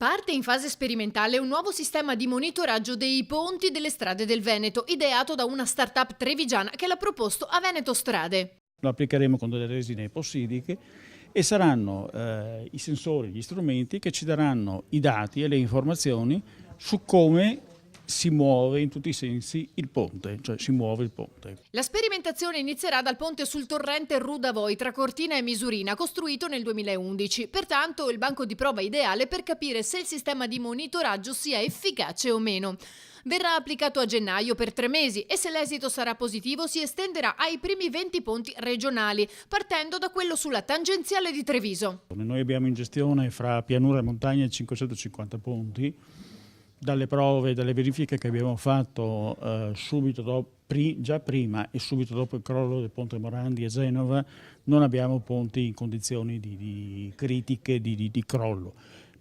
Parte in fase sperimentale un nuovo sistema di monitoraggio dei ponti delle strade del Veneto, ideato da una startup trevigiana che l'ha proposto a Veneto Strade. Lo applicheremo con delle resine epossidiche e saranno i sensori, gli strumenti che ci daranno i dati e le informazioni su come si muove in tutti i sensi il ponte, cioè si muove il ponte. La sperimentazione inizierà dal ponte sul torrente Rudavoi tra Cortina e Misurina, costruito nel 2011. Pertanto il banco di prova ideale per capire se il sistema di monitoraggio sia efficace o meno. Verrà applicato a gennaio per 3 mesi e se l'esito sarà positivo si estenderà ai primi 20 ponti regionali, partendo da quello sulla tangenziale di Treviso. Noi abbiamo in gestione fra pianura e montagna 550 ponti. Dalle prove, dalle verifiche che abbiamo fatto subito dopo, già prima e subito dopo il crollo del ponte Morandi a Genova, non abbiamo ponti in condizioni di critiche di crollo,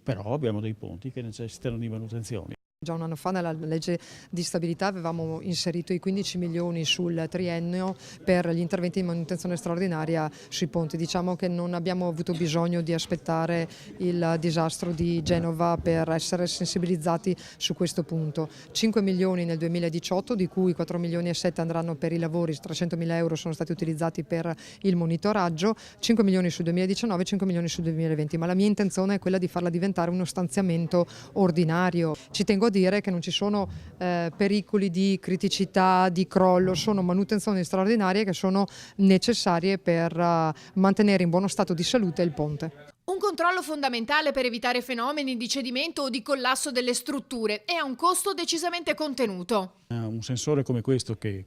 però abbiamo dei ponti che necessitano di manutenzione. Già un anno fa nella legge di stabilità avevamo inserito i 15 milioni sul triennio per gli interventi di manutenzione straordinaria sui ponti. Diciamo che non abbiamo avuto bisogno di aspettare il disastro di Genova per essere sensibilizzati su questo punto. 5 milioni nel 2018, di cui 4 milioni e 7 andranno per i lavori, 300 mila euro sono stati utilizzati per il monitoraggio, 5 milioni sul 2019 e 5 milioni sul 2020, ma la mia intenzione è quella di farla diventare uno stanziamento ordinario. Ci tengo a dire che non ci sono pericoli di criticità, di crollo, sono manutenzioni straordinarie che sono necessarie per mantenere in buono stato di salute il ponte. Un controllo fondamentale per evitare fenomeni di cedimento o di collasso delle strutture e ha un costo decisamente contenuto. Un sensore come questo che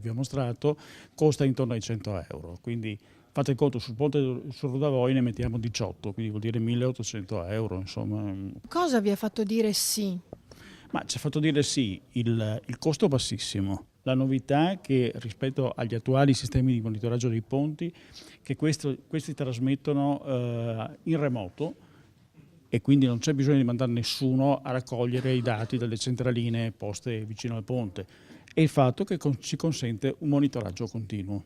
vi ho mostrato costa intorno ai 100 euro, quindi fate il conto, sul ponte sul Rudavoi ne mettiamo 18, quindi vuol dire 1800 euro. Insomma. Cosa vi ha fatto dire sì? Ma ci ha fatto dire sì, il costo bassissimo. La novità è che rispetto agli attuali sistemi di monitoraggio dei ponti, che questi trasmettono in remoto e quindi non c'è bisogno di mandare nessuno a raccogliere i dati dalle centraline poste vicino al ponte, e il fatto che ci consente un monitoraggio continuo.